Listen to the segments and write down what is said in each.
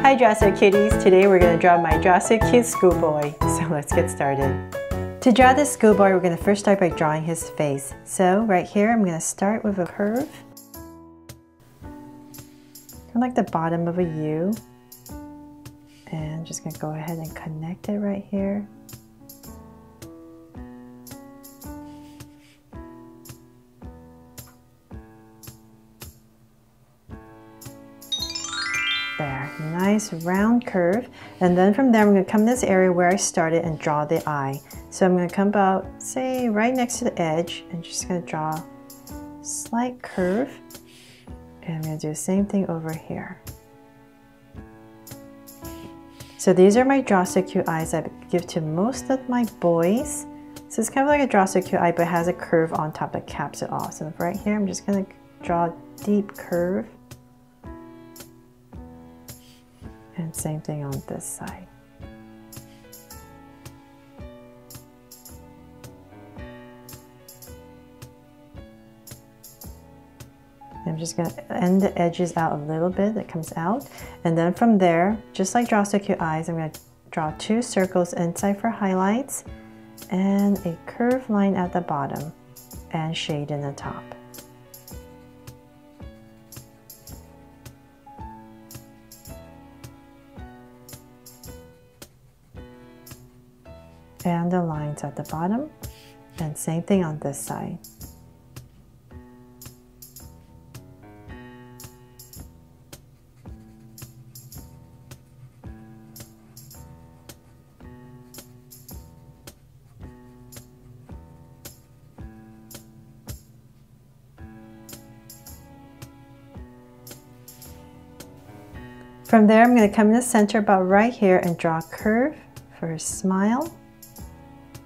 Hi Jurassic Kitties! Today we're going to draw my Jurassic Cute Schoolboy. So let's get started. To draw this schoolboy, we're going to first start by drawing his face. So right here I'm going to start with a curve. Kind of like the bottom of a U. And I'm just going to go ahead and connect it right here. There, nice round curve. And then from there I'm going to come to this area where I started and draw the eye. So I'm going to come about, say, right next to the edge and just going to draw a slight curve. And I'm going to do the same thing over here. So these are my Draw So Cute eyes I give to most of my boys. So it's kind of like a Draw So Cute eye, but it has a curve on top that caps it off. So right here I'm just going to draw a deep curve. And same thing on this side. I'm just going to end the edges out a little bit that comes out. And then from there, just like Draw So Cute eyes, I'm going to draw 2 circles inside for highlights and a curved line at the bottom and shade in the top. And the lines at the bottom, and same thing on this side. From there, I'm going to come in the center about right here and draw a curve for his smile.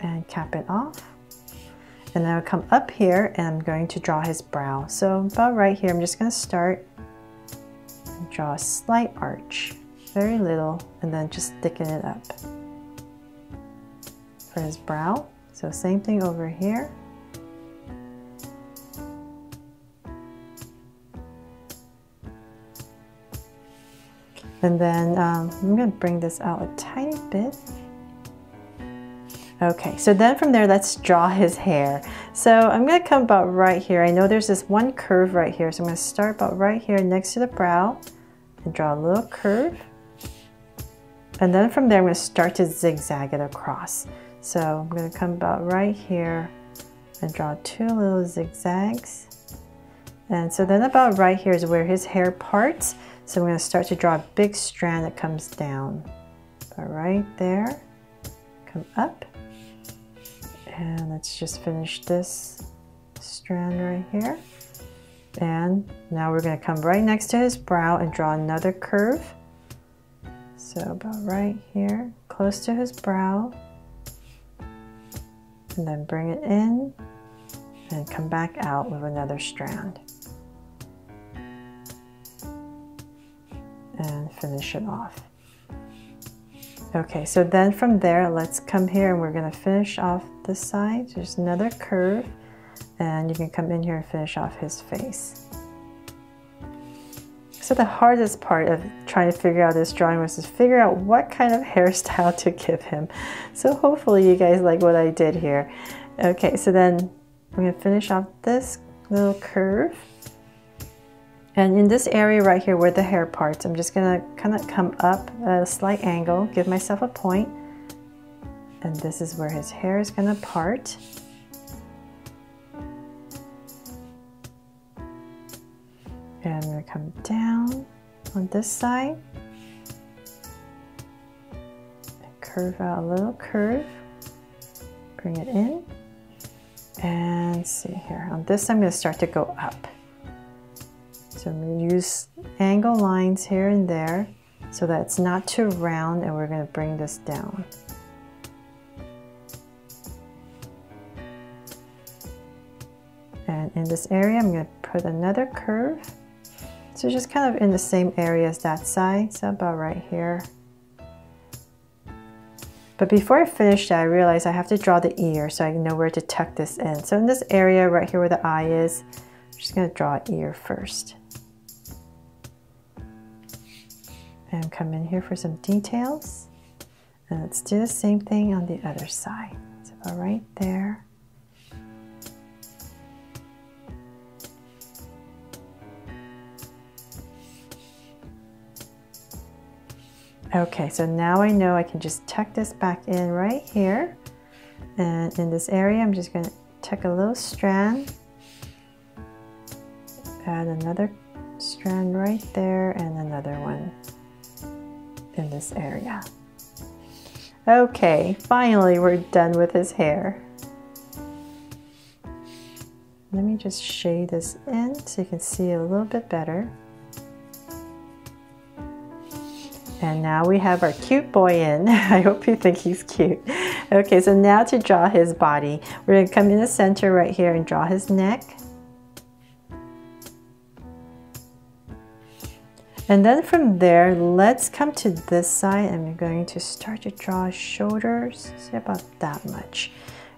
And cap it off. And then I'll come up here and I'm going to draw his brow. So about right here, I'm just going to start and draw a slight arch, very little, and then just thicken it up for his brow. So same thing over here. And then I'm going to bring this out a tiny bit. Okay, so then from there, let's draw his hair. So I'm going to come about right here. I know there's this one curve right here, so I'm going to start about right here next to the brow and draw a little curve. And then from there, I'm going to start to zigzag it across. So I'm going to come about right here and draw 2 little zigzags. And so then about right here is where his hair parts. So I'm going to start to draw a big strand that comes down. About right there, come up. And let's just finish this strand right here. And now we're going to come right next to his brow and draw another curve. So about right here, close to his brow. And then bring it in and come back out with another strand. And finish it off. Okay, so then from there, let's come here and we're going to finish off this side. There's another curve, and you can come in here and finish off his face. So the hardest part of trying to figure out this drawing was to figure out what kind of hairstyle to give him. So hopefully you guys like what I did here. Okay, so then I'm going to finish off this little curve. And in this area right here where the hair parts, I'm just going to kind of come up at a slight angle, give myself a point. And this is where his hair is going to part. And I'm going to come down on this side. And curve out a little curve. Bring it in. And see here. On this, I'm going to start to go up. So I'm going to use angle lines here and there so that it's not too round, and we're going to bring this down. And in this area, I'm going to put another curve. So just kind of in the same area as that side, so about right here. But before I finish that, I realized I have to draw the ear so I know where to tuck this in. So in this area right here where the eye is, I'm just going to draw an ear first. And come in here for some details. And let's do the same thing on the other side. So about right there. Okay, so now I know I can just tuck this back in right here. And in this area, I'm just going to tuck a little strand. Add another strand right there and another one in this area. Okay, finally we're done with his hair. Let me just shade this in so you can see a little bit better. And now we have our cute boy in. I hope you think he's cute. Okay, so now to draw his body. We're going to come in the center right here and draw his neck. And then from there, let's come to this side and we're going to start to draw his shoulders. See, about that much.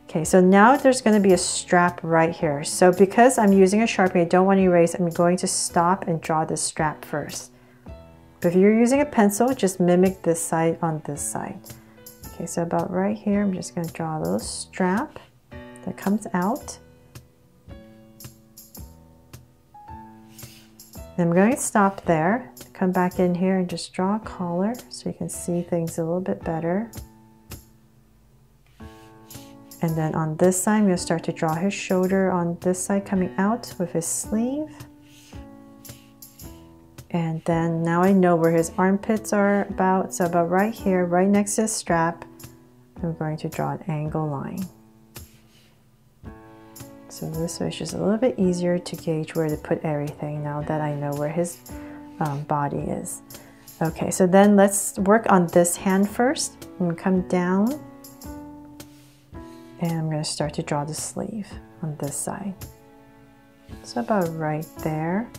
Okay, so now there's going to be a strap right here. So because I'm using a Sharpie, I don't want to erase, I'm going to stop and draw the strap first. But if you're using a pencil, just mimic this side on this side. Okay, so about right here, I'm just going to draw a little strap that comes out. And I'm going to stop there. Come back in here and just draw a collar so you can see things a little bit better. And then on this side, I'm going to start to draw his shoulder on this side coming out with his sleeve. And then now I know where his armpits are about. So about right here, right next to the strap, I'm going to draw an angle line. So this way it's just a little bit easier to gauge where to put everything now that I know where his body is. Okay, so then let's work on this hand first. I'm going to come down and I'm going to start to draw the sleeve on this side. So about right there.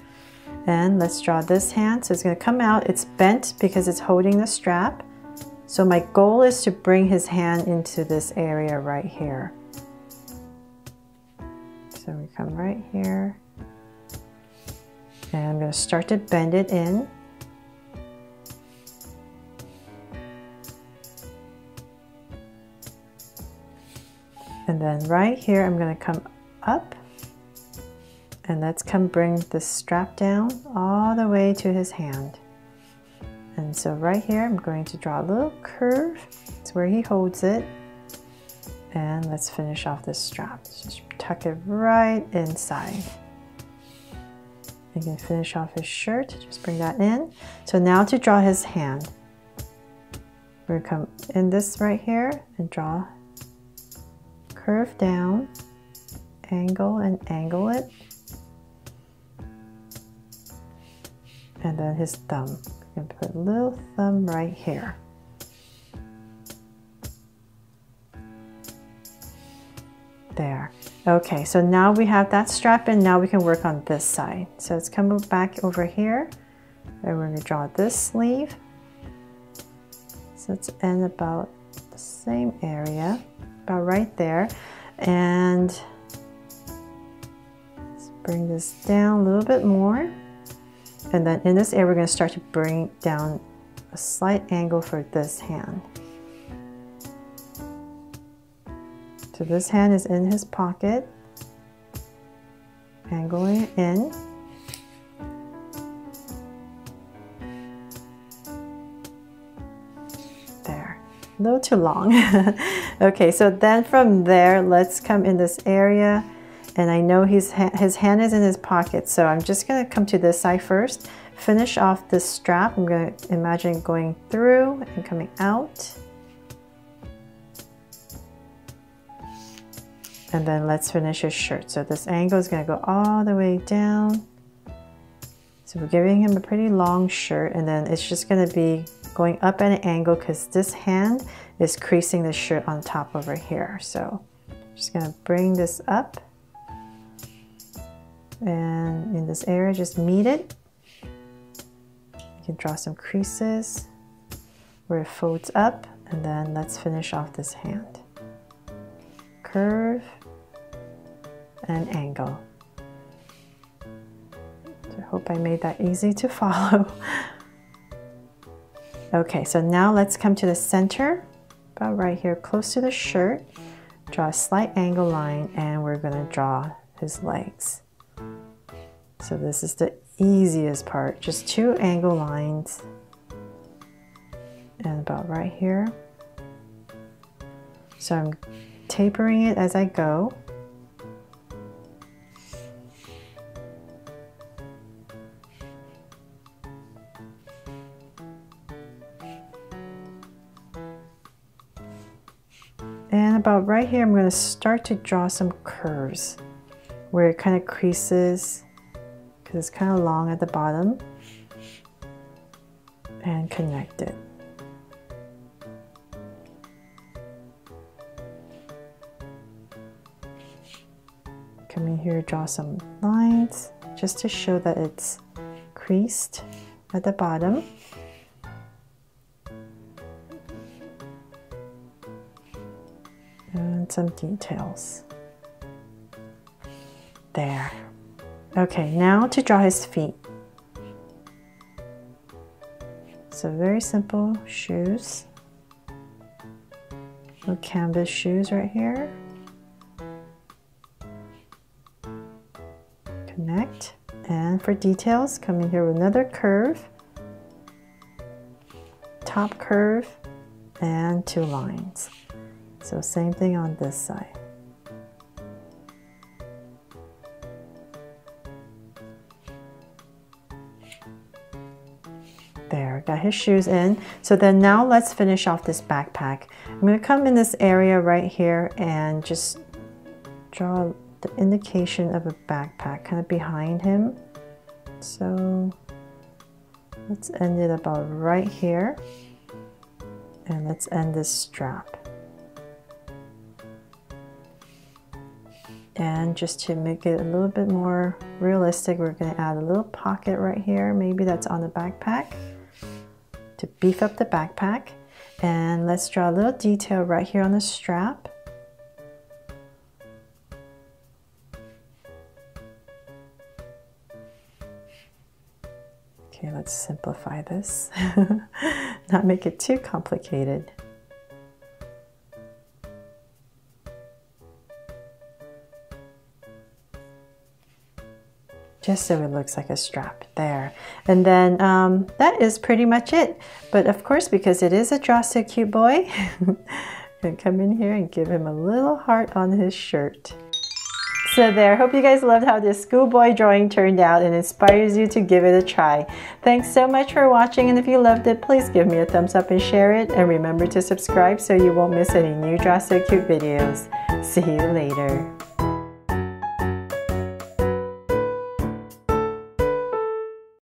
And let's draw this hand. So it's going to come out. It's bent because it's holding the strap. So my goal is to bring his hand into this area right here. So we come right here. And I'm going to start to bend it in. And then right here, I'm going to come up. And let's come bring this strap down all the way to his hand. And so right here, I'm going to draw a little curve. It's where he holds it. And let's finish off this strap. Just tuck it right inside. You can finish off his shirt, just bring that in. So now to draw his hand. We're gonna come in this right here and draw, curve down, angle and angle it. And then his thumb. We're gonna put a little thumb right here. There. Okay, so now we have that strap in. Now we can work on this side. So let's come back over here and we're going to draw this sleeve. So it's in about the same area, about right there. And let's bring this down a little bit more. And then in this area, we're going to start to bring down a slight angle for this hand. So this hand is in his pocket, angling it in. There, a little too long. Okay, so then from there, let's come in this area. And I know his hand is in his pocket, so I'm just gonna come to this side first, finish off this strap. I'm gonna imagine going through and coming out. And then let's finish his shirt. So this angle is going to go all the way down. So we're giving him a pretty long shirt, and then it's just going to be going up at an angle because this hand is creasing the shirt on top over here. So I'm just going to bring this up. And in this area, just meet it. You can draw some creases where it folds up, and then let's finish off this hand. Curve and angle. I hope I made that easy to follow. Okay, so now let's come to the center, about right here, close to the shirt. Draw a slight angle line, and we're gonna draw his legs. So this is the easiest part, just 2 angle lines. And about right here. So I'm tapering it as I go. And about right here, I'm going to start to draw some curves where it kind of creases because it's kind of long at the bottom, and connect it. Come in here, draw some lines just to show that it's creased at the bottom. And some details. There. Okay, now to draw his feet. So very simple shoes. Little canvas shoes right here. Connect. And for details, come in here with another curve. Top curve and 2 lines. So same thing on this side. There, got his shoes in. So then now let's finish off this backpack. I'm going to come in this area right here and just draw the indication of a backpack kind of behind him. So let's end it about right here. And let's end this strap. And just to make it a little bit more realistic, we're going to add a little pocket right here. Maybe that's on the backpack to beef up the backpack. And let's draw a little detail right here on the strap. Okay, let's simplify this. Not make it too complicated. Just so it looks like a strap there. And then that is pretty much it. But of course, because it is a Draw So Cute boy, I'm gonna come in here and give him a little heart on his shirt. So there, hope you guys loved how this schoolboy drawing turned out and inspires you to give it a try. Thanks so much for watching, and if you loved it, please give me a thumbs up and share it. And remember to subscribe so you won't miss any new Draw So Cute videos. See you later.